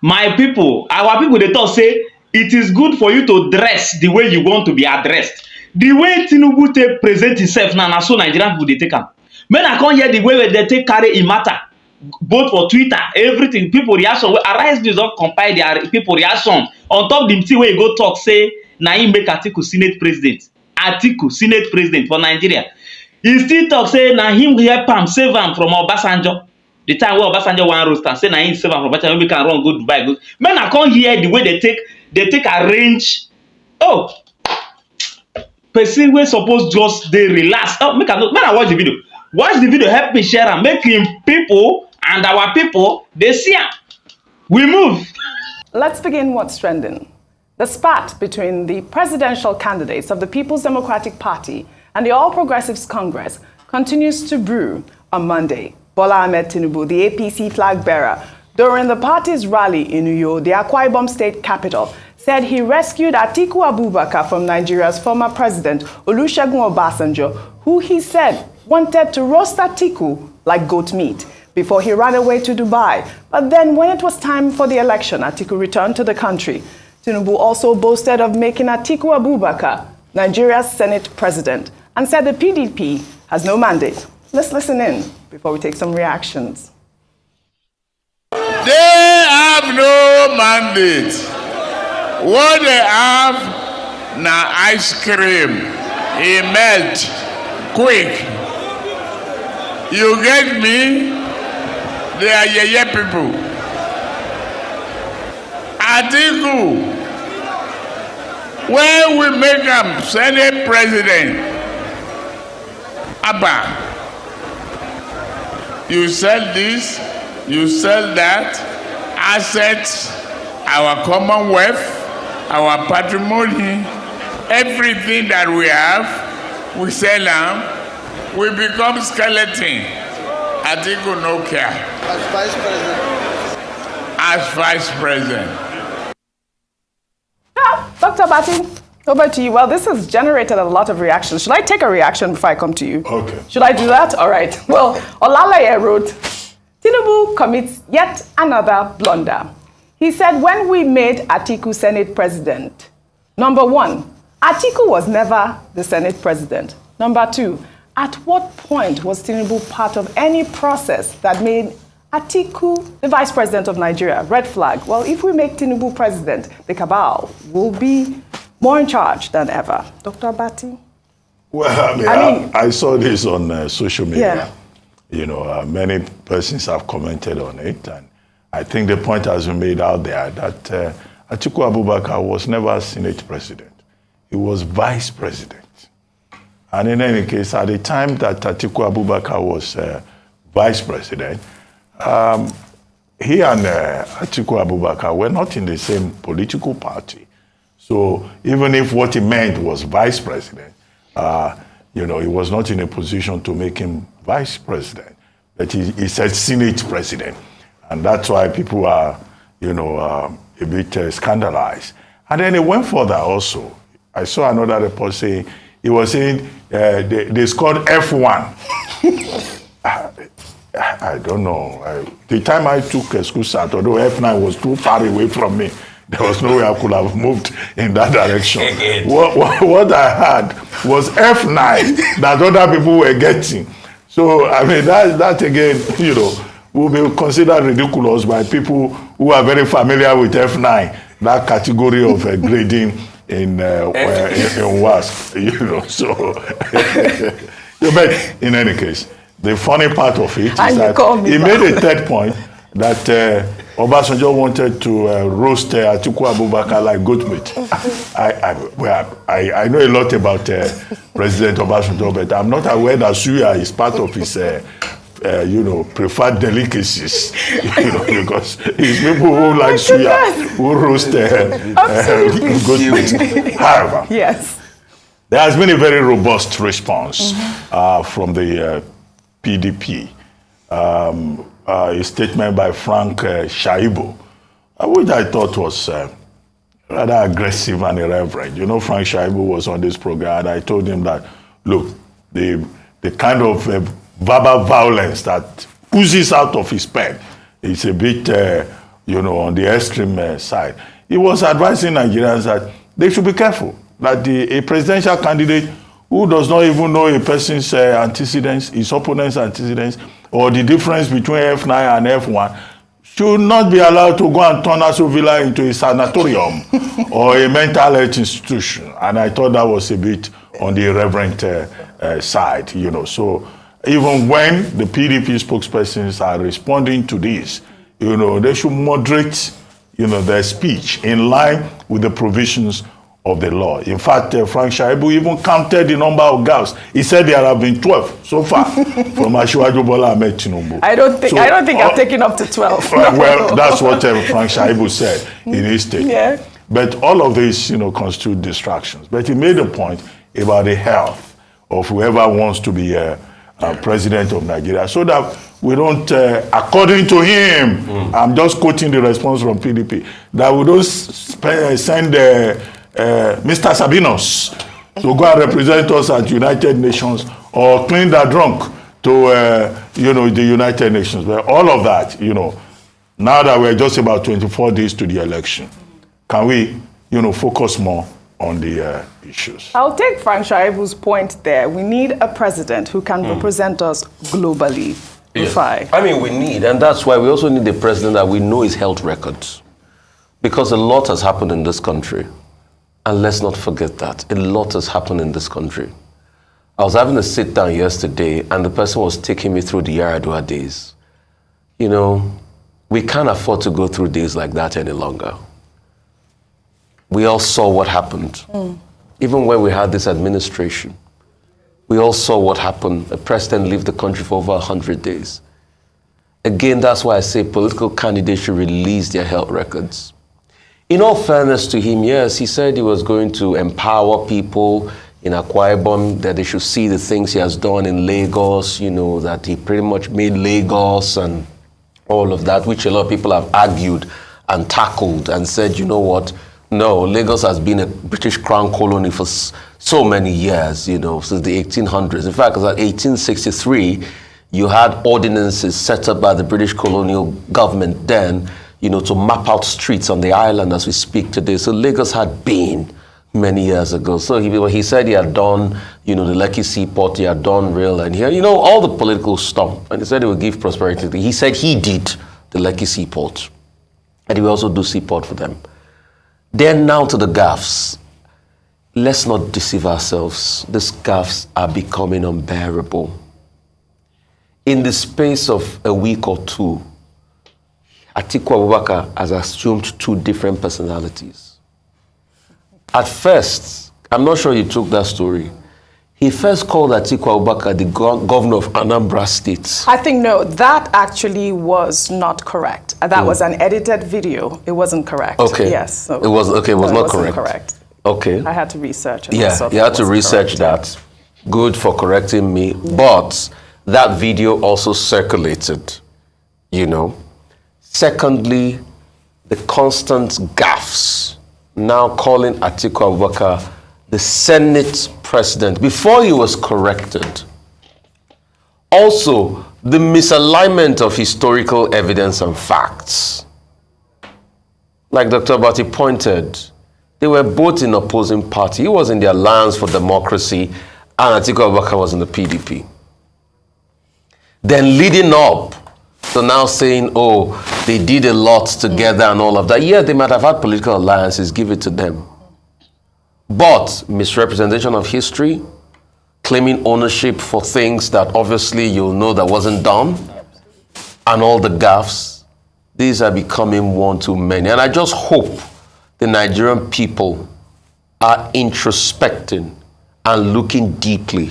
My people, our people, they talk say it is good for you to dress the way you want to be addressed. The way Tinubu take present himself now, na so Nigerian people dey take am. Make I come hear the way they take carry im matter, both for Twitter, everything. People reaction wey Arise News don compile their people reaction on top the thing wey e go talk say na im make Atiku Senate president. Atiku Senate president for Nigeria. E still talk say na him help am save am from Obasanjo. The time wey Obasanjo wan roast am, say na him save am from Obasanjo, make am run go Dubai. Go. Make I come hear the way they take arrange. Oh, person wey suppose just dey relax. Oh, make I watch the video. Watch the video, help me share am, make him people and our people dey see am. We move. Let's begin what's trending. The spat between the presidential candidates of the People's Democratic Party and the All Progressives Congress continues to brew on Monday. Bola Ahmed Tinubu, the APC flag bearer, during the party's rally in Uyo, the Akwa Ibom state capital, said he rescued Atiku Abubakar from Nigeria's former president, Olusegun Obasanjo, who he said wanted to roast Atiku like goat meat before he ran away to Dubai. But then when it was time for the election, Atiku returned to the country. Tinubu also boasted of making Atiku Abubakar Nigeria's Senate president and said the PDP has no mandate. Let's listen in before we take some reactions. They have no mandate. What they have na ice cream. It melt quick. You get me? They are yeye people. Atiku, when we make him Senate president, Abba, you sell this, you sell that, assets, our commonwealth, our patrimony, everything that we have, we sell them, we become skeleton. Atiku no care. As vice president. As vice president. Dr. Bati, over to you. Well, this has generated a lot of reactions. Should I take a reaction before I come to you? Okay. Should I do that? All right. Well, Olalaye wrote, Tinubu commits yet another blunder. He said, when we made Atiku Senate president, number one, Atiku was never the Senate president. Number two, at what point was Tinubu part of any process that made Atiku the vice president of Nigeria? Red flag. Well, if we make Tinubu president, the cabal will be more in charge than ever. Dr. Bati? Well, I saw this on social media. Yeah. You know, many persons have commented on it, and I think the point has been made out there that Atiku Abubakar was never Senate president. He was vice president. And in any case, at the time that Atiku Abubakar was vice president, he and Atiku Abubakar were not in the same political party. So even if what he meant was vice president, you know, he was not in a position to make him vice president. But he said Senate president. And that's why people are, you know, a bit scandalized. And then he went further also. I saw another report saying, he was saying they scored F1. I don't know. The time I took a school start, although F9 was too far away from me, there was no way I could have moved in that direction. What I had was F9 that other people were getting. So, I mean, that again, you know, will be considered ridiculous by people who are very familiar with F9, that category of grading in WASC, you know. So, but in any case, the funny part of it is that he made a third point that Obasanjo wanted to roast Atiku Abubakar like goat meat. I know a lot about President Obasanjo, but I'm not aware that suya is part of his, you know, preferred delicacies. You know, because it's people who like suya who roast goat meat. However, yes, there has been a very robust response from the PDP. A statement by Frank Shaibu, which I thought was rather aggressive and irreverent. You know, Frank Shaibu was on this program, and I told him that, look, the kind of verbal violence that oozes out of his pen is a bit on the extreme side. He was advising Nigerians that they should be careful, that a presidential candidate who does not even know a person's antecedents, his opponent's antecedents, or the difference between F9 and F1, should not be allowed to go and turn Aso Villa into a sanatorium or a mental health institution. And I thought that was a bit on the irreverent side, So even when the PDP spokespersons are responding to this, they should moderate, their speech in line with the provisions of the law. In fact, Frank Shaibu even counted the number of gaffes. He said there have been 12 so far from Asiwaju Bola Ahmed Tinubu. I don't think I've taken up to 12. Well, that's what Frank Shaibu said in his statement. Yeah. But all of this, constitute distractions. But he made a point about the health of whoever wants to be president of Nigeria, so that we don't, according to him, I'm just quoting the response from PDP, that we don't send Mr. Sabinos to go and represent us at United Nations or clean that drunk to, the United Nations. But all of that, now that we're just about 24 days to the election, can we, focus more on the issues? I'll take Frank Shaibu's point there. We need a president who can represent us globally. Yes. I mean, we need, and that's why we also need a president that we know his health records. Because a lot has happened in this country. And let's not forget that. A lot has happened in this country. I was having a sit down yesterday, and the person was taking me through the Yaradua days. We can't afford to go through days like that any longer. We all saw what happened. Even when we had this administration, we all saw what happened. A president lived the country for over 100 days. Again, that's why I say political candidates should release their health records. In all fairness to him, yes, he said he was going to empower people in Akwa Ibom, that they should see the things he has done in Lagos, that he pretty much made Lagos and all of that, which a lot of people have argued and tackled and said, you know what, no, Lagos has been a British Crown colony for so many years, since the 1800s. In fact, in 1863, you had ordinances set up by the British colonial government then, to map out streets on the island as we speak today. So Lagos had been many years ago. So he said he had done, the Lekki Seaport, he had done rail, and here, all the political stuff. And he said he would give prosperity. He said he did the Lekki Seaport. And he will also do seaport for them. Then now to the gaffes. Let's not deceive ourselves. These gaffes are becoming unbearable. In the space of a week or two, Atiku Abubakar has assumed two different personalities. At first, I'm not sure you took that story. He first called Atiku Abubakar the governor of Anambra State. I think, no, that actually was not correct. That was an edited video. It wasn't correct. Okay. Yes. So it was not correct. Okay. I had to research it. Yeah, you had to research that. Good for correcting me. Yeah. But that video also circulated, Secondly, the constant gaffes, now calling Atiku Abubakar the Senate president, before he was corrected. Also, the misalignment of historical evidence and facts. Like Dr. Abati pointed, they were both in opposing party. He was in the Alliance for Democracy, and Atiku Abubakar was in the PDP. Then leading up to now saying, oh, they did a lot together and all of that. Yeah, they might have had political alliances, give it to them. But misrepresentation of history, claiming ownership for things that obviously you'll know that wasn't done, and all the gaffes, these are becoming one too many. And I just hope the Nigerian people are introspecting and looking deeply,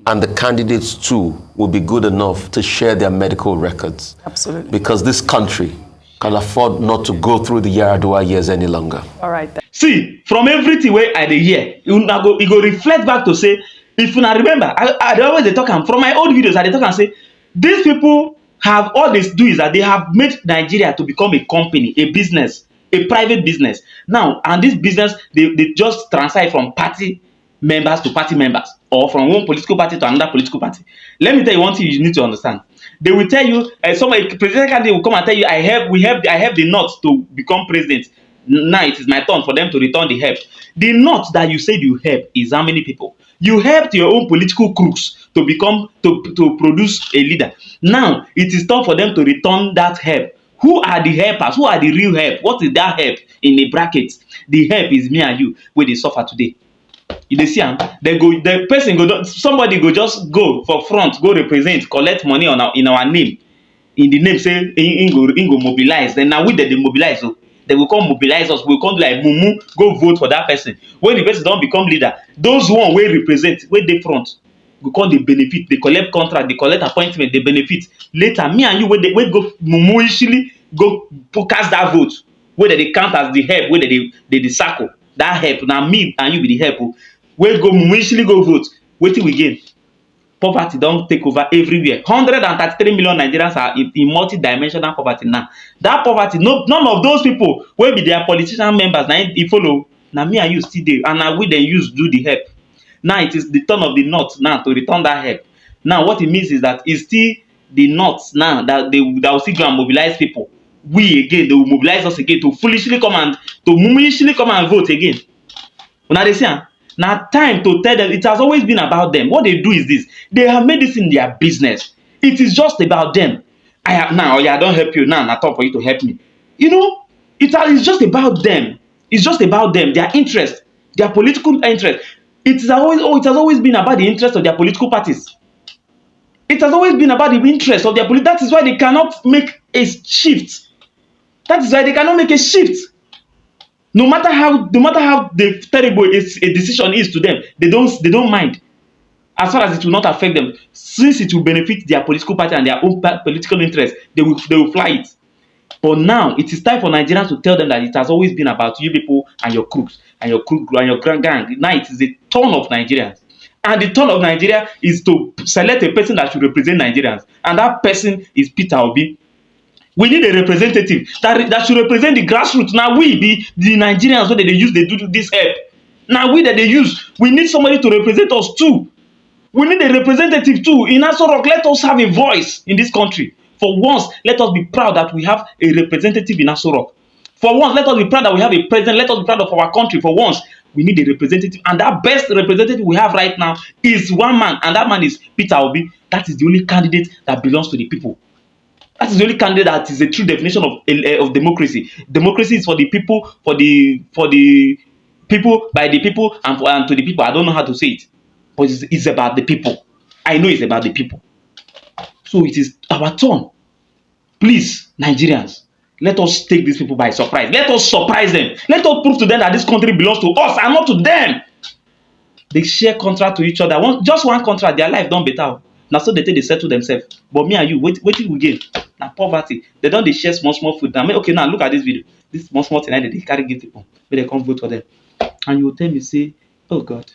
and the candidates too will be good enough to share their medical records. Absolutely. Because this country can afford not to go through the Yaradua years any longer. All right. See, from everything wey I dey hear, you go reflect back to say, if you remember, I dey always talk am from my old videos. I dey talk and say, these people have all they do is that they have made Nigeria to become a company, a business, a private business. Now, and this business, they just transfer it from party members to party members, or from one political party to another political party. Let me tell you one thing you need to understand. They will tell you, somebody presidential candidate will come and tell you, I have the nuts to become president. Now it is my turn for them to return the help. The nuts that you said you help is how many people? You helped your own political crooks to to produce a leader. Now it is time for them to return that help. Who are the helpers? Who are the real help? What is that help in a bracket? The help is me and you wey dey suffer today. You dey see am? The person go, somebody go just go for front, go represent, collect money in our name, in the name say him go mobilize. Then na we dey mobilize o. They will come mobilize us. We will come like mumu, go vote for that person. When the person don become leader, those one wey represent, wey dey front, go come dey benefit, dey collect contract, dey collect appointment, dey benefit. Later, me and you wey go mumu ishili go cast that vote, wey dem dey count as the help, wey dem dey circle. That help na me and you be the help o. Wey go mumu ishili go vote, wetin we gain? Poverty don take over everywhere. 133 million Nigerians are in multi-dimensional poverty now. That poverty, none of those people wey be their politician members na e follow. Na me and you still dey, and na we dem use do the help. Now it is the turn of the north now to return that help. Now what it means is that it's still the north now that will still go and mobilize people. We again, they will mobilize us again to foolishly come and vote again. Una dey see am? Now time to tell them it has always been about them. What they do is this: they have made this in their business. It is just about them. I don't help you now. I thought for you to help me. You know, it's just about them. It's just about them, their interest, their political interest. It has always been about the interest of their political parties. It has always been about the interest of their That is why they cannot make a shift. That is why they cannot make a shift. No matter how terrible a decision is to them, they don't mind, as far as it will not affect them. Since it will benefit their political party and their own political interest, they will fly it. But now it is time for Nigerians to tell them that it has always been about you people and your crooks and your gang. Now it is the turn of Nigerians, and the turn of Nigeria is to select a person that should represent Nigerians, and that person is Peter Obi. We need a representative that should represent the grassroots. Now we be the Nigerians wey they use, they do this help. Now we that they use, we need somebody to represent us too. We need a representative too. In Aso Rock, let us have a voice in this country. For once, let us be proud that we have a representative in Aso Rock. For once, let us be proud that we have a president. Let us be proud of our country. For once, we need a representative. And that best representative we have right now is one man, and that man is Peter Obi. That is the only candidate that belongs to the people. That is the only candidate that is a true definition of democracy. Democracy is for the people, for the people, by the people, and to the people. I don't know how to say it, but it's about the people. I know it's about the people. So it is our turn. Please, Nigerians, let us take these people by surprise. Let us surprise them. Let us prove to them that this country belongs to us and not to them. They share contract to each other. Just one contract, their life don't better. Now so they take they settle themselves. But me and you, wait till we gain. Now poverty. They don't they share small food. Now okay, now look at this video. This small thing that they carry give people. Where they come vote for them. And you will tell me, say, oh God.